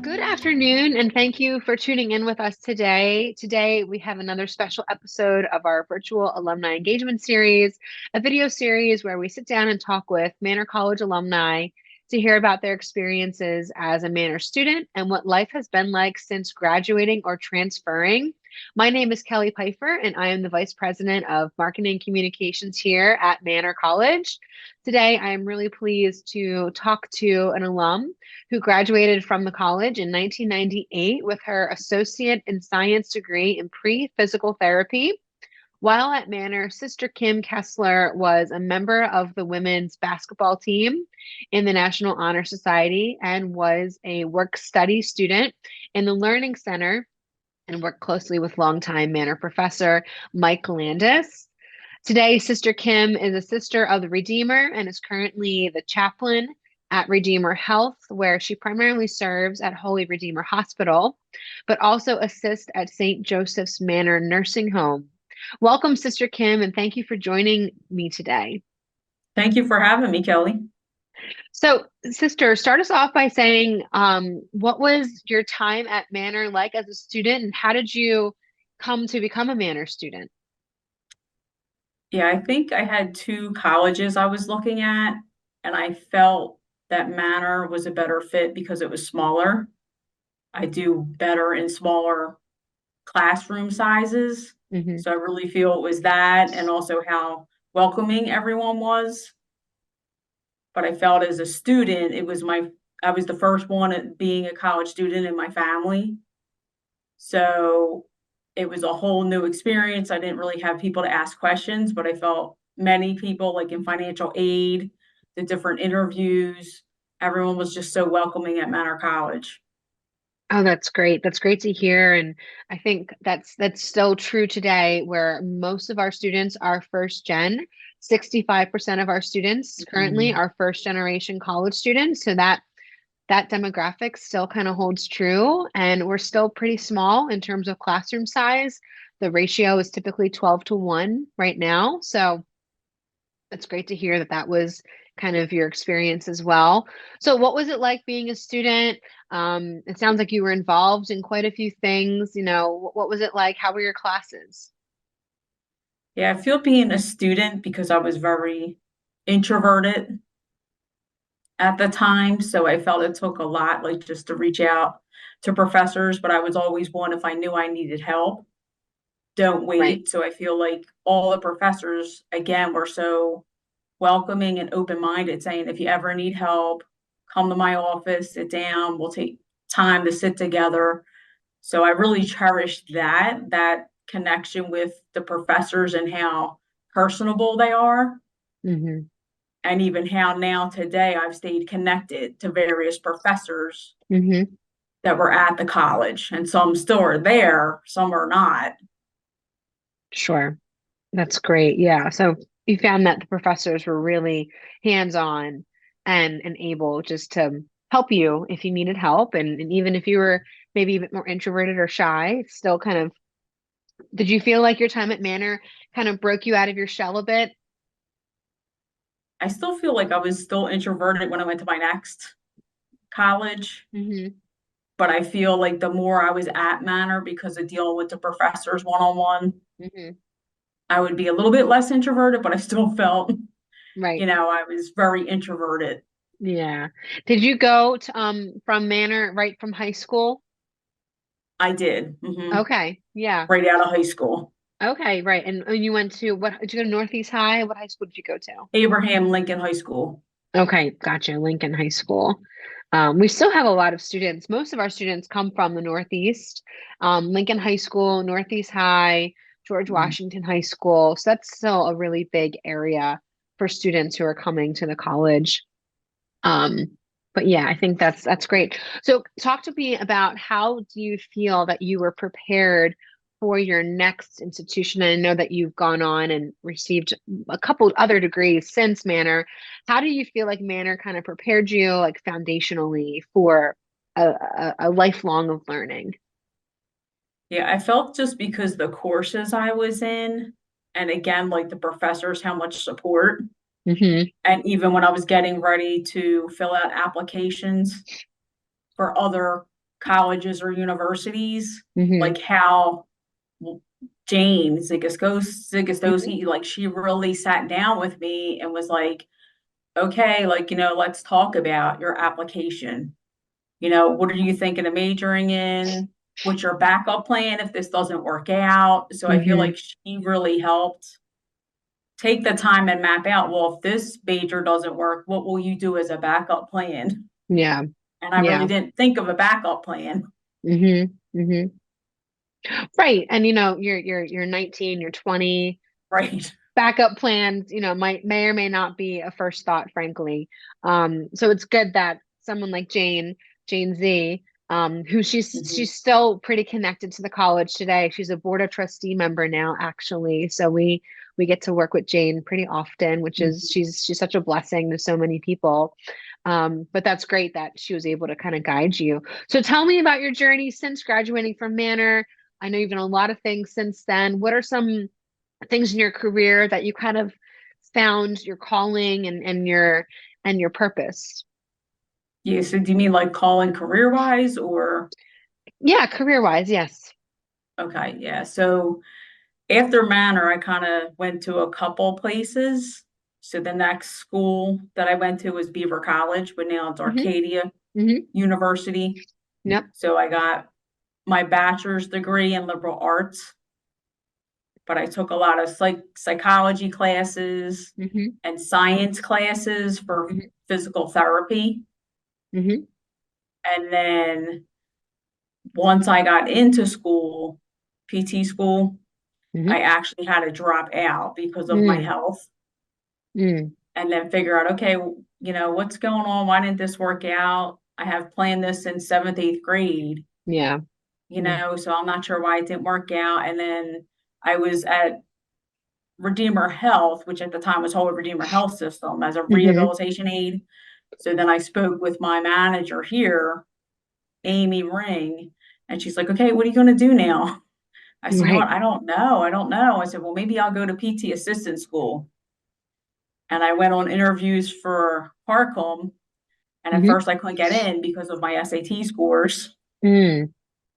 Good afternoon, and thank you for tuning in with us today. Today, we have another special episode of our virtual alumni engagement series, a video series where we sit down and talk with Manor College alumni to hear about their experiences as a Manor student and what life has been like since graduating or transferring. My name is Kelly Peiffer, and I am the Vice President of Marketing Communications here at Manor College. Today, I am really pleased to talk to an alum who graduated from the college in 1998 with her associate in science degree in pre-physical therapy. While at Manor, Sister Kim Kessler was a member of the women's basketball team in the National Honor Society and was a work study student in the Learning Center and worked closely with longtime Manor professor Mike Landis. Today, Sister Kim is a sister of the Redeemer and is currently the chaplain at Redeemer Health, where she primarily serves at Holy Redeemer Hospital, but also assists at St. Joseph's Manor Nursing Home. Welcome, Sister Kim, and thank you for joining me today. Thank you for having me, Kelly. So, Sister, start us off by saying, what was your time at Manor like as a student, and how did you come to become a Manor student? Yeah, I think I had two colleges I was looking at, and I felt that Manor was a better fit because it was smaller. I do better in smaller classroom sizes. Hmm. So I really feel it was that and also how welcoming everyone was. But I felt as a student, I was the first one at being a college student in my family. So it was a whole new experience. I didn't really have people to ask questions, but I felt many people, like in financial aid, the different interviews, everyone was just so welcoming at Manor College. Oh, that's great. That's great to hear. And I think that's still true today, where most of our students are first gen. 65% of our students currently Mhm. are first generation college students. So that demographic still kind of holds true. And we're still pretty small in terms of classroom size. The ratio is typically 12 to 1 right now. So that's great to hear that that was kind of your experience as well. So, what was it like being a student? It sounds like you were involved in quite a few things. What was it like? How were your classes? Yeah, I feel being a student because I was very introverted at the time. So I felt it took a lot, like just to reach out to professors, but I was always one if I knew I needed help, don't Right. wait. So I feel like all the professors, again, were so welcoming and open-minded, saying, if you ever need help, come to my office, sit down, we'll take time to sit together. So I really cherished that connection with the professors and how personable they are. Hmm. And even how now today I've stayed connected to various professors Hmm. that were at the college. And some still are there, some are not. Sure. That's great. Yeah. So you found that the professors were really hands-on and able just to help you if you needed help. And even if you were maybe a bit more introverted or shy, still kind of did you feel like your time at Manor kind of broke you out of your shell a bit? I still feel like I was still introverted when I went to my next college, Hmm. but I feel like the more I was at Manor because of dealing with the professors one on one, Hmm. I would be a little bit less introverted, but I still felt, Right. I was very introverted. Yeah. Did you go to from Manor right from high school? I did, Okay. Yeah. right out of high school. Okay, right. And you went to what did you go to Northeast High? What high school did you go to? Abraham Lincoln High School. Okay, gotcha. Lincoln High School. We still have a lot of students. Most of our students come from the Northeast. Lincoln High School, Northeast High, George Washington High School. So that's still a really big area for students who are coming to the college. Um, but yeah, I think that's great. So talk to me about how do you feel that you were prepared for your next institution? And I know that you've gone on and received a couple other degrees since Manor. How do you feel like Manor kind of prepared you like foundationally for a lifelong of learning? Yeah, I felt just because the courses I was in, and again, like the professors, how much support. Hmm. And even when I was getting ready to fill out applications for other colleges or universities, Mm-hmm. like how Jane Mm-hmm. Zagastoski, like she really sat down with me and was like, okay, like, let's talk about your application. What are you thinking of majoring in? What's your backup plan if this doesn't work out? So I feel Mm-hmm. like she really helped take the time and map out, well, if this major doesn't work, what will you do as a backup plan? Yeah. And I really Yeah. didn't think of a backup plan. Mm-hmm. Mm-hmm. Right. And you're 19, you're 20. Right. Backup plans, may or may not be a first thought, frankly. So it's good that someone like Jane Z, who Mhm. she's still pretty connected to the college today. She's a board of trustee member now, actually. So we get to work with Jane pretty often, which is Mhm. she's such a blessing to so many people. But that's great that she was able to kind of guide you. So tell me about your journey since graduating from Manor. I know you've done a lot of things since then. What are some things in your career that you kind of found your calling and your purpose? Yeah, so do you mean like calling career wise or Yeah, career wise, yes. okay, yeah. So after Manor, I kind of went to a couple places. So the next school that I went to was Beaver College, but now it's Hmm. Arcadia Hmm. University. Yep. So I got my bachelor's degree in liberal arts, but I took a lot of psychology classes Hmm. and science classes for Hmm. physical therapy. Hmm. And then once I got into school, PT school, I Hmm. actually had to drop out because of my Mm. health Mm. and then figure out, okay, what's going on? Why didn't this work out? I have planned this since seventh, eighth grade, Yeah. Mm. so I'm not sure why it didn't work out. And then I was at Redeemer Health, which at the time was called Redeemer Health System as a Hmm. rehabilitation aide. So then I spoke with my manager here, Amy Ring, and she's like, okay, what are you going to do now? I said, Right. I don't know. I don't know. I said, well, maybe I'll go to PT assistant school. And I went on interviews for Harcum. And at Hmm. first I couldn't get in because of my SAT scores. Mm.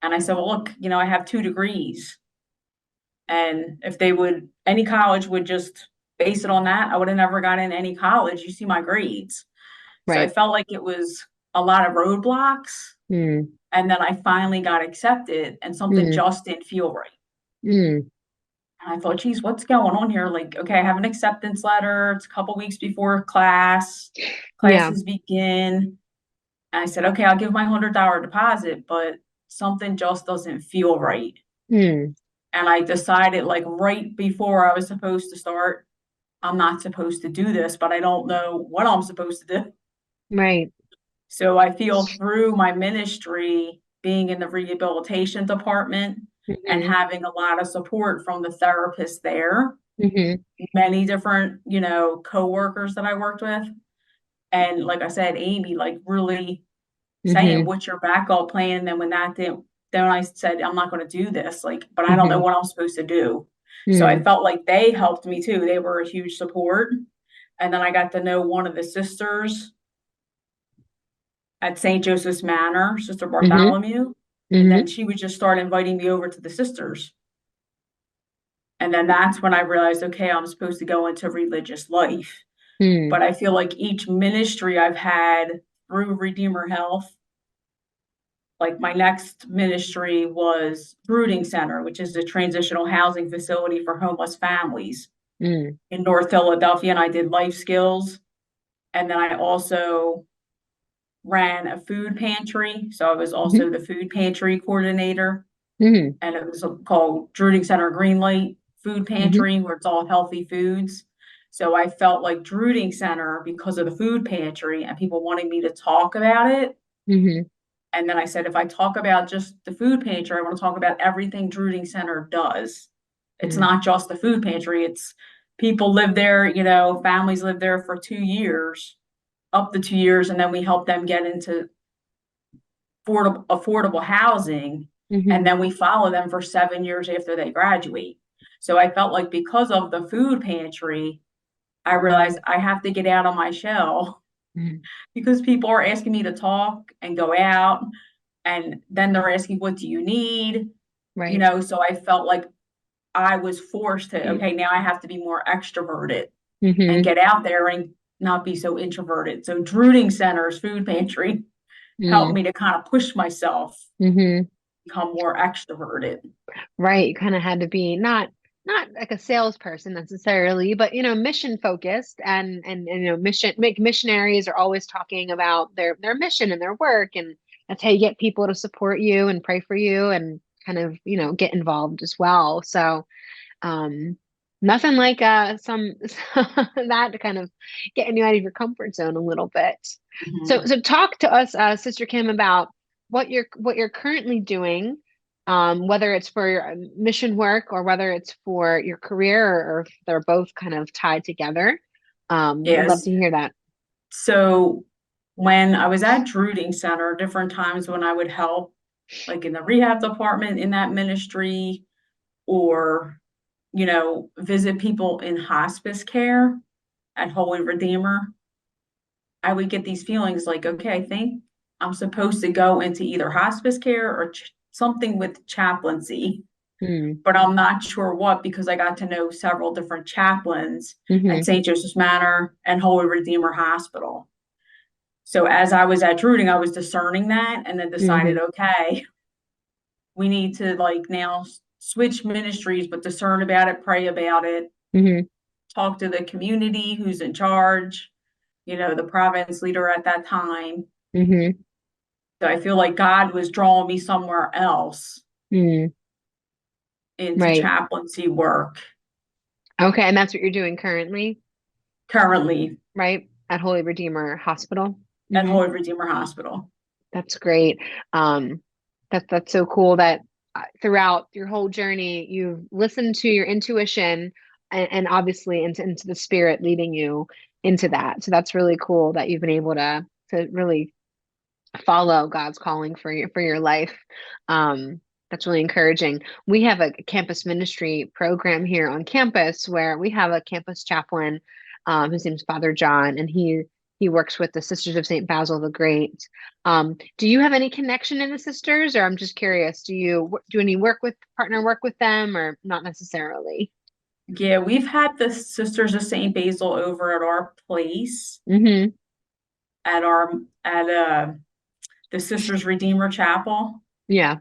And I said, well, look, I have 2 degrees. And if any college would just base it on that, I would have never got in any college. You see my grades. So I Right. felt like it was a lot of roadblocks. Mm. And then I finally got accepted and something Mm. just didn't feel right. Mm. And I thought, geez, what's going on here? Like, okay, I have an acceptance letter. It's a couple weeks before Yeah. classes begin. And I said, okay, I'll give my $100 deposit, but something just doesn't feel right. Mm. And I decided, like, right before I was supposed to start, I'm not supposed to do this, but I don't know what I'm supposed to do. Right. So I feel through my ministry, being in the rehabilitation department and Hmm. having a lot of support from the therapist there, Hmm. many different, coworkers that I worked with. And like I said, Amy, like really saying, Hmm. what's your backup plan? And then when that didn't, then I said, I'm not going to do this, like, but I don't know Hmm. what I'm supposed to do. So I Mm. felt like they helped me too. They were a huge support. And then I got to know one of the sisters at St. Joseph's Manor, Sister Hmm. Bartholomew. And then Hmm. she would just start inviting me over to the sisters. And then that's when I realized, okay, I'm supposed to go into religious life. Mm. But I feel like each ministry I've had through Redeemer Health, like my next ministry was Brooding Center, which is a transitional housing facility for homeless families Mm. in North Philadelphia. And I did life skills. And then I also ran a food pantry. So I was Hmm. also the food pantry coordinator. Hmm. And it was called Brooding Center Greenlight Food Hmm. Pantry, where it's all healthy foods. So I felt like Brooding Center because of the food pantry and people wanting me to talk about it. Hmm. And then I said, if I talk about just the food pantry, I want to talk about everything Druding Center does. It's Mm. not just the food pantry. It's people live there, families live there for 2 years, up to 2 years, and then we help them get into affordable housing. And Hmm. then we follow them for 7 years after they graduate. So I felt like because of the food pantry, I realized I have to get out of my shell Mm. because people are asking me to talk and go out And then they're asking, what do you need? Right. So I felt like I was forced to, okay, now I have to be more extroverted and Mm-hmm. get out there and not be so introverted. So Drooting Center's food pantry helped me to kind of push myself, Mm-hmm. become more extroverted. Right. You kind of had to be not like a salesperson necessarily, but mission focused and missionaries are always talking about their mission and their work, and that's how you get people to support you and pray for you and kind of, get involved as well. So um nothing like some that to kind of getting you out of your comfort zone a little bit. Mhm. So talk to us, Sister Kim, about what you're currently doing, whether it's for your mission work or whether it's for your career, or if they're both kind of tied together. Would love Yes. to hear that. So when I was at Drooting Center, different times when I would help, like in the rehab department in that ministry, or, visit people in hospice care at Holy Redeemer, I would get these feelings like, okay, I think I'm supposed to go into either hospice care or something with chaplaincy, Mm. but I'm not sure what, because I got to know several different chaplains at Hmm. St. Joseph's Manor and Holy Redeemer Hospital. So as I was at Drooting, I was discerning that and then decided, Hmm. okay, we need to like now switch ministries, but discern about it, pray about it, Hmm. talk to the community who's in charge, the province leader at that time. Hmm. So I feel like God was drawing me somewhere else Mm. into Right. chaplaincy work Okay, and that's what you're doing currently, currently right? At Holy Redeemer Hospital. at Hmm. Holy Redeemer Hospital. That's great. Um, that's so cool that throughout your whole journey, you've listened to your intuition and obviously into the spirit leading you into that. So that's really cool that you've been able to really follow God's calling for your life. That's really encouraging. We have a campus ministry program here on campus where we have a campus chaplain. His name's Father John, and he works with the Sisters of Saint Basil the Great. Do you have any connection in the sisters, or I'm just curious? Do you do any partner work with them, or not necessarily? Yeah, we've had the Sisters of Saint Basil over at our place Mm-hmm. at our at the Sisters Redeemer Chapel Yeah.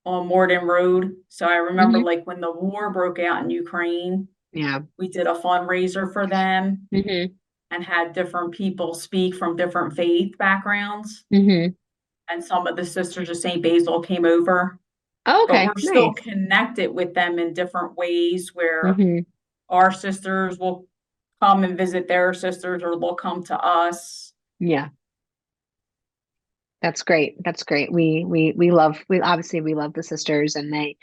on Morden Road. So I remember Mm-hmm. like when the war broke out in Ukraine, Yeah. we did a fundraiser for them Mm-hmm. and had different people speak from different faith backgrounds. Mm-hmm. And some of the Sisters of St. Basil came over, Oh, but okay. we're still Nice. connected with them in different ways where Mm-hmm. our sisters will come and visit their sisters or they'll come to us. Yeah. That's great. That's great. We love the sisters, and they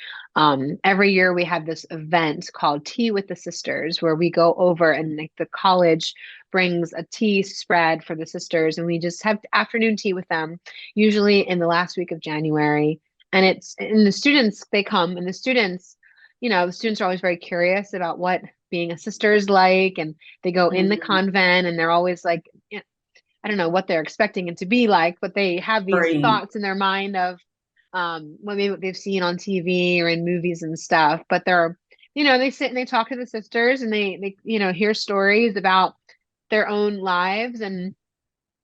every year we have this event called Tea with the Sisters where we go over, and like the college brings a tea spread for the sisters, and we just have afternoon tea with them, usually in the last week of January. And the students, they come, and the students are always very curious about what being a sister is like, and they go in the Mhm. convent, and they're always like, I don't know what they're expecting it to be like, but they have these Right. thoughts in their mind of maybe what they've seen on TV or in movies and stuff. But they sit and they talk to the sisters, and they hear stories about their own lives. And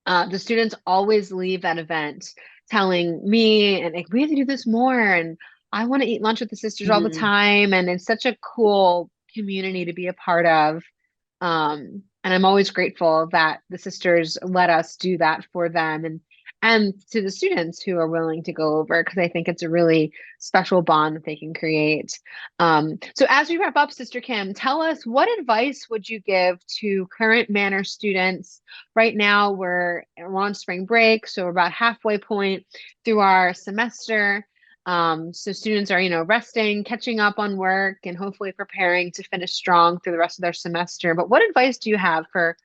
the students always leave that event telling me, and like, we have to do this more, and I want to eat lunch with the sisters all the Mhm. time. And it's such a cool community to be a part of. And I'm always grateful that the sisters let us do that for them, and to the students who are willing to go over, because I think it's a really special bond that they can create. So as we wrap up, Sister Kim, tell us, what advice would you give to current Manor students? Right now we're on spring break, so we're about halfway point through our semester. So students are, resting, catching up on work, and hopefully preparing to finish strong through the rest of their semester. But what advice do you have for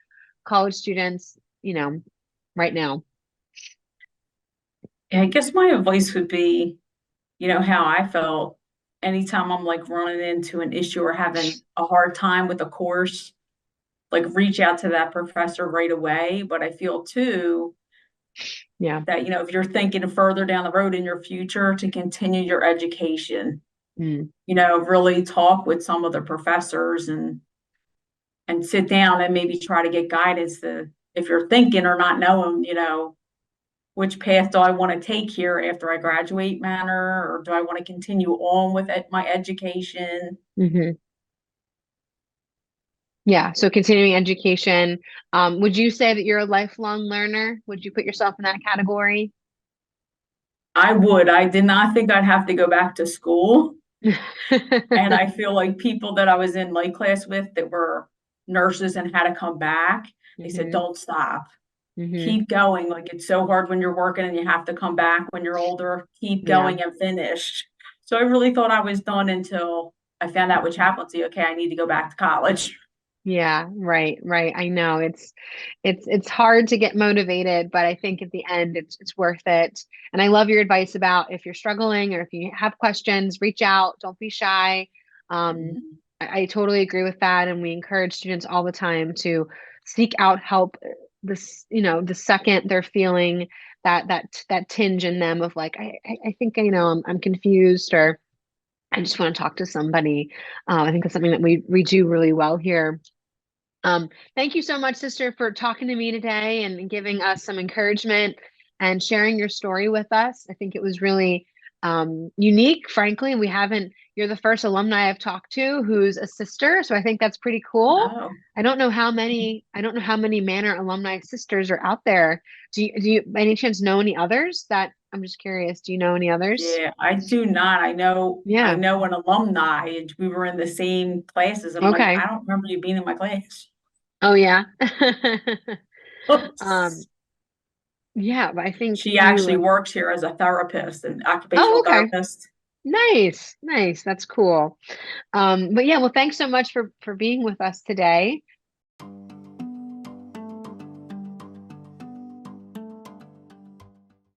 college students, right now? Yeah, I guess my advice would be, how I felt anytime I'm like running into an issue or having a hard time with a course, like reach out to that professor right away. But I feel too, Yeah. that, if you're thinking further down the road in your future to continue your education, Mm. really talk with some of the professors and sit down and maybe try to get guidance to, if you're thinking or not knowing, which path do I want to take here after I graduate Manor, or do I want to continue on with my education? Hmm. Yeah. So continuing education. Would you say that you're a lifelong learner? Would you put yourself in that category? I would. I did not think I'd have to go back to school. And I feel like people that I was in night class with that were nurses and had to come back, they said, Hmm. don't stop. Hmm. Keep going. Like, it's so hard when you're working and you have to come back when you're older. Keep Yeah. going and finish. So I really thought I was done until I found out with chaplaincy, okay, I need to go back to college. Yeah, right, right. I know it's hard to get motivated, but I think at the end it's worth it. And I love your advice about if you're struggling or if you have questions, reach out, don't be shy. Um, Mhm. I totally agree with that, and we encourage students all the time to seek out help this, the second they're feeling that tinge in them of like I think I'm confused or I just want to talk to somebody. I think that's something that we do really well here. Thank you so much, sister, for talking to me today and giving us some encouragement and sharing your story with us. I think it was really unique, frankly. You're the first alumni I've talked to who's a sister, so I think that's pretty cool. Oh, I don't know how many Manor alumni sisters are out there. Do you by any chance know any others that I'm just curious, do you know any others? yeah, I do not. I Yeah. know an alumni, and we were in the same classes, and I'm like, Okay. I don't remember you being in my class. Oh yeah. Um, yeah, but I think She you actually works here as a therapist, an Oh, occupational okay. therapist. Nice. Nice. That's cool. But yeah, well, thanks so much for being with us today.